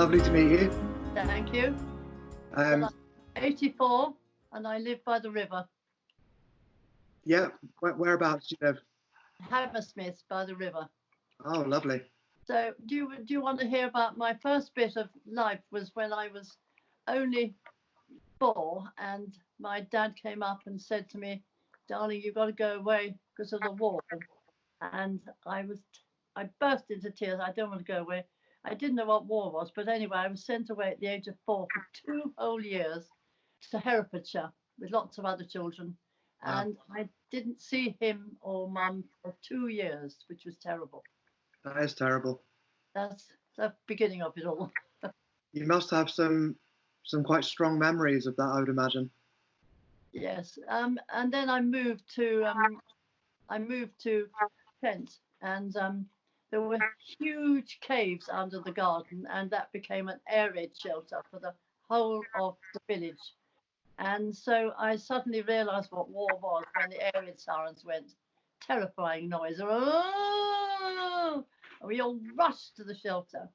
Lovely to meet you. Thank you. Um, Well, I'm 84 and I live by the river. yeah, whereabouts do you live? Hammersmith by the river. Oh, lovely. So do you want to hear about my first bit of life? Was when I was only 4 and my dad came up and said to me, darling, you've got to go away because of the war. And I burst into tears. I don't want to go away. I didn't know what war was, but anyway, I was sent away at the age of 4 for 2 whole years to Herefordshire with lots of other children. Wow. And I didn't see him or mum for 2 years, which was terrible. That is terrible. That's the beginning of it all. You must have some quite strong memories of that, I would imagine. Yes. And then I moved to Kent, and there were huge caves under the garden, and that became an air raid shelter for the whole of the village. And so I suddenly realised what war was when the air raid sirens went. Terrifying noise. Oh! And we all rushed to the shelter,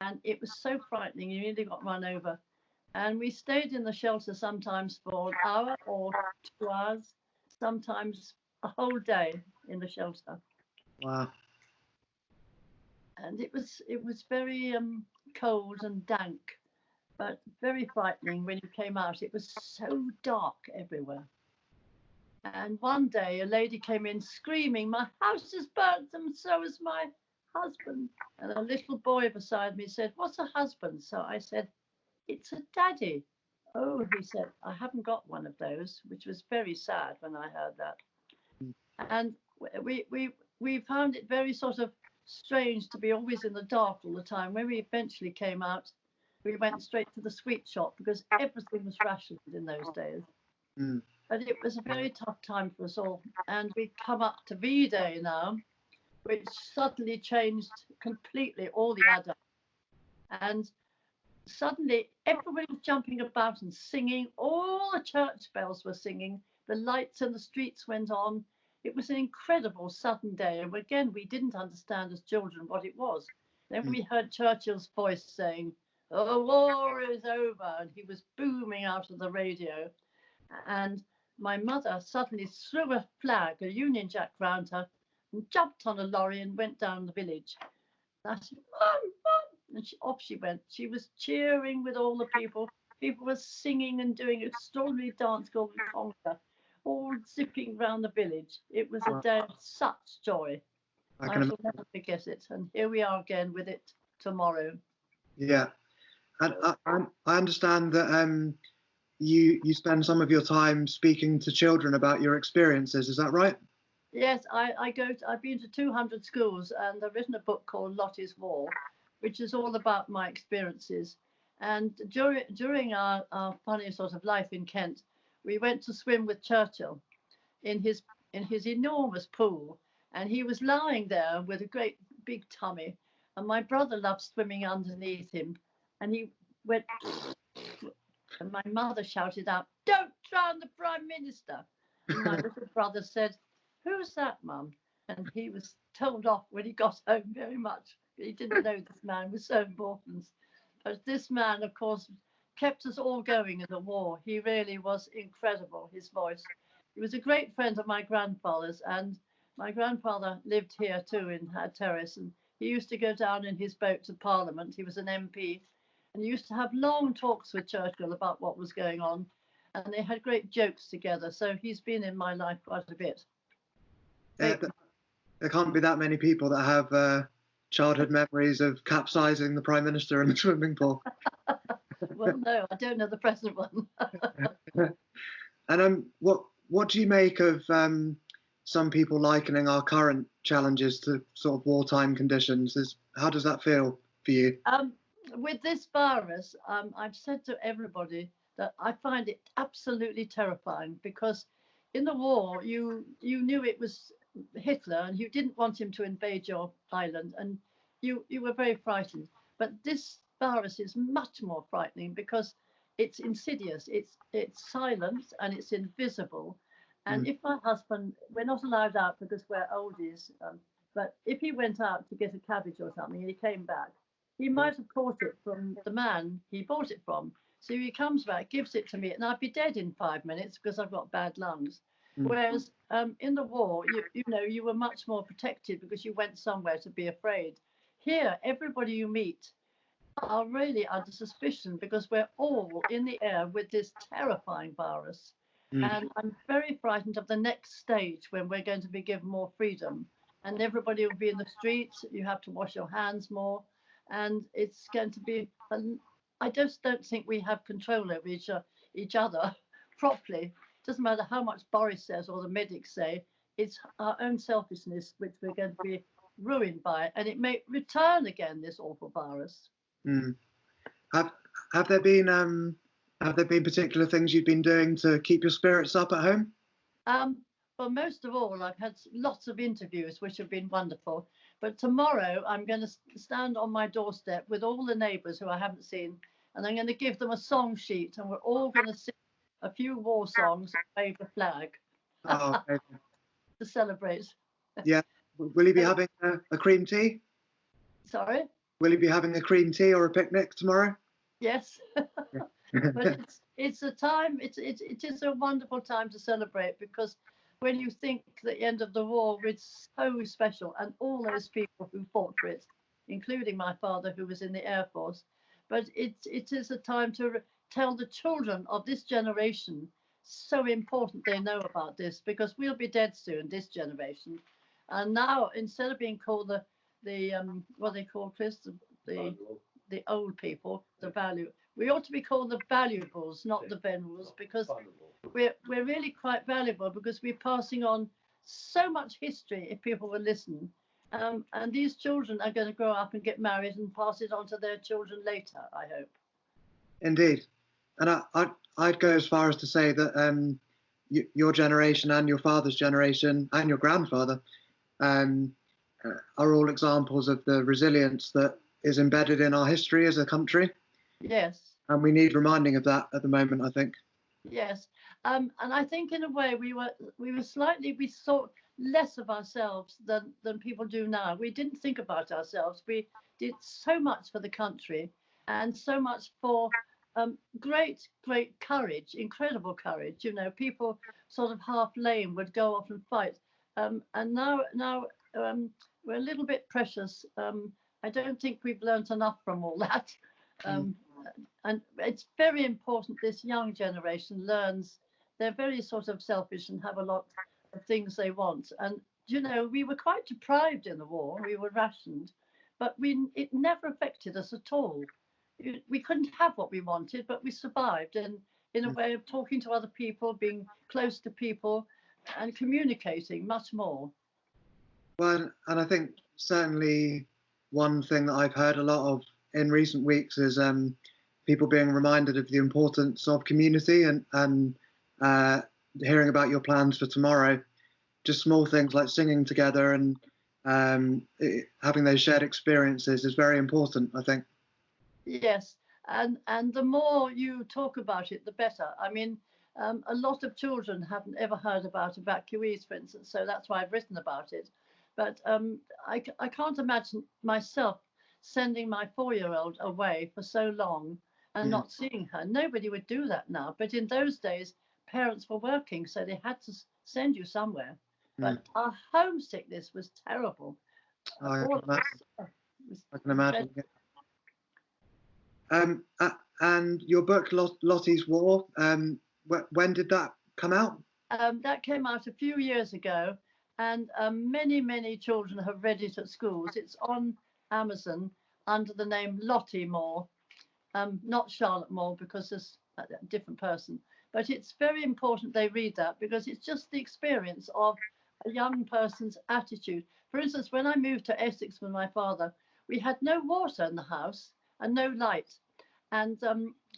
and it was so frightening. You nearly got run over. And we stayed in the shelter sometimes for an hour or 2 hours, sometimes a whole day in the shelter. Wow. And it was very cold and dank, but very frightening when you came out. It was so dark everywhere. And one day a lady came in screaming, my house is burnt and so is my husband. And a little boy beside me said, what's a husband? So I said, it's a daddy. Oh, he said, I haven't got one of those, which was very sad when I heard that. And we found it very sort of strange to be always in the dark all the time. When we eventually came out, we went straight to the sweet shop because everything was rationed in those days. Mm. But it was a very tough time for us all. And we come up to V-Day now, which suddenly changed completely all the adults. And suddenly everybody was jumping about and singing. All the church bells were singing. The lights in the streets went on. It was an incredible sudden day. And again, we didn't understand as children what it was. Then we heard Churchill's voice saying, the war is over. And he was booming out of the radio. And my mother suddenly threw a flag, a Union Jack, round her and jumped on a lorry and went down the village. And I said, Mum, Mum. And off she went. She was cheering with all the people. People were singing and doing an extraordinary dance called the conga, all zipping round the village. It was a day of such joy. I shall never forget it. And here we are again with it tomorrow. Yeah. And I understand that you spend some of your time speaking to children about your experiences. Is that right? Yes, I've been to 200 schools and I've written a book called Lotte's War, which is all about my experiences. And during our funny sort of life in Kent, we went to swim with Churchill in his enormous pool, and he was lying there with a great big tummy, and my brother loved swimming underneath him, and he went, and my mother shouted out, "Don't drown the Prime Minister!" And my little brother said, "Who's that, Mum?" And he was told off when he got home very much. He didn't know this man was so important. But this man, of course, kept us all going in the war. He really was incredible, his voice. He was a great friend of my grandfather's, and my grandfather lived here too in Terrace, and he used to go down in his boat to Parliament. He was an MP, and he used to have long talks with Churchill about what was going on, and they had great jokes together. So he's been in my life quite a bit. There can't be that many people that have childhood memories of capsizing the Prime Minister in the swimming pool. Well, no, I don't know the present one. And what do you make of some people likening our current challenges to sort of wartime conditions? How does that feel for you? With this virus, I've said to everybody that I find it absolutely terrifying, because in the war you knew it was Hitler and you didn't want him to invade your island, and you were very frightened. But this virus is much more frightening because it's insidious, it's silent and it's invisible. And if my husband, we're not allowed out because we're oldies, but if he went out to get a cabbage or something and he came back, he might have caught it from the man he bought it from. So he comes back, gives it to me, and I'd be dead in 5 minutes because I've got bad lungs. Whereas in the war, you know, you were much more protected because you went somewhere to be afraid. Here, everybody you meet are really under suspicion because we're all in the air with this terrifying virus. And I'm very frightened of the next stage when we're going to be given more freedom and everybody will be in the streets. You have to wash your hands more. And it's going to be, I just don't think we have control over each other properly. Doesn't matter how much Boris says or the medics say, it's our own selfishness which we're going to be ruined by. And it may return again, this awful virus. Have there been particular things you've been doing to keep your spirits up at home? Well, most of all, I've had lots of interviews, which have been wonderful. But tomorrow, I'm going to stand on my doorstep with all the neighbours who I haven't seen, and I'm going to give them a song sheet, and we're all going to sing a few war songs and wave the flag to celebrate. Yeah. Will you be having a cream tea? Sorry? Will you be having a cream tea or a picnic tomorrow? Yes. But it's a time, it is a wonderful time to celebrate, because when you think the end of the war, it's so special, and all those people who fought for it, including my father who was in the Air Force. But it is a time to tell the children of this generation, so important they know about this, because we'll be dead soon, this generation. And now, instead of being called the what they call, Chris, the old people, the value, we ought to be called the valuables, not the venerables, because we're really quite valuable, because we're passing on so much history if people will listen. And these children are going to grow up and get married and pass it on to their children later, I hope. Indeed. And I'd go as far as to say that your generation and your father's generation and your grandfather are all examples of the resilience that is embedded in our history as a country. Yes. And we need reminding of that at the moment, I think. Yes. And I think in a way we thought less of ourselves than people do now. We didn't think about ourselves. We did so much for the country and so much for great courage, incredible courage. You know, people sort of half lame would go off and fight. And now we're a little bit precious. I don't think we've learnt enough from all that. And it's very important this young generation learns. They're very sort of selfish and have a lot of things they want. And, you know, we were quite deprived in the war. We were rationed, but it never affected us at all. We couldn't have what we wanted, but we survived. And in a way of talking to other people, being close to people and communicating much more. Well, and I think certainly one thing that I've heard a lot of in recent weeks is people being reminded of the importance of community and hearing about your plans for tomorrow. Just small things like singing together and having those shared experiences is very important, I think. Yes, and the more you talk about it, the better. I mean, a lot of children haven't ever heard about evacuees, for instance, so that's why I've written about it. But I can't imagine myself sending my 4-year-old away for so long and not seeing her. Nobody would do that now. But in those days, parents were working, so they had to send you somewhere. But our homesickness was terrible. I can imagine. And your book, Lotte's War, when did that come out? That came out a few years ago, and many children have read it at schools. It's on Amazon under the name Lotte Moore, not Charlotte Moore, because it's a different person. But it's very important they read that, because it's just the experience of a young person's attitude. For instance, when I moved to Essex with my father, we had no water in the house and no light. And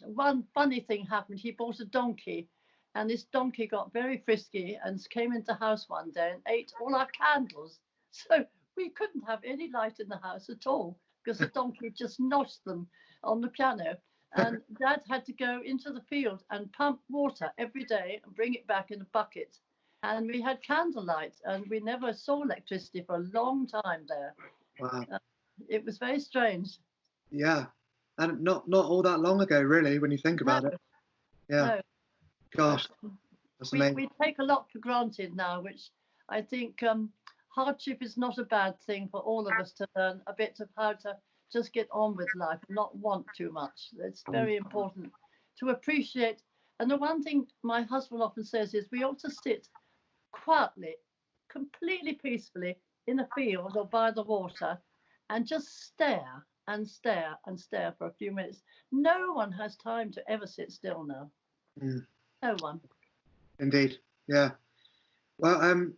one funny thing happened. He bought a donkey, and this donkey got very frisky and came into the house one day and ate all our candles. So we couldn't have any light in the house at all, because the donkey just noshed them on the piano. And Dad had to go into the field and pump water every day and bring it back in a bucket. And we had candlelight, and we never saw electricity for a long time there. Wow. It was very strange. Yeah, and not all that long ago, really, when you think No, about it. Yeah, no. gosh, that's We amazing. we take a lot for granted now, which I think hardship is not a bad thing for all of us to learn a bit of how to just get on with life and not want too much. It's very important to appreciate. And the one thing my husband often says is we ought to sit quietly, completely peacefully in a field or by the water and just stare and stare and stare for a few minutes. No one has time to ever sit still now. Mm, No one. indeed. Yeah. Well,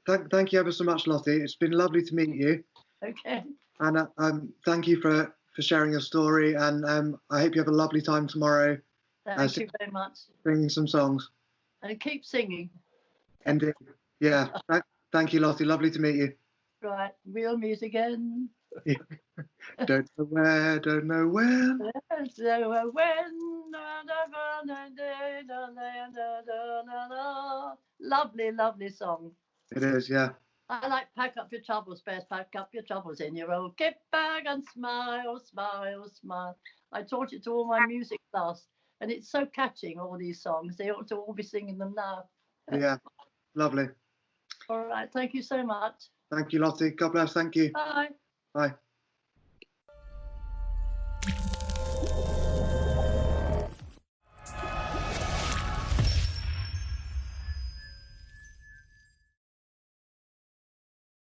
thank you ever so much, Lottie. It's been lovely to meet you, Okay. and thank you for sharing your story. And I hope you have a lovely time tomorrow, Thank you very much. singing some songs. And keep singing. Indeed. Yeah. Thank you, Lottie. Lovely to meet you. Right. We'll meet again. Don't know where, don't know when. So when lovely, lovely song. It is, yeah. I like pack up your troubles, bears, pack up your troubles in your old kit bag and smile, smile, smile. I taught it to all my music class, and it's so catching, all these songs. They ought to all be singing them now. Yeah. Lovely. All right. Thank you so much. Thank you, Lottie. God bless. Thank you. Bye. Bye.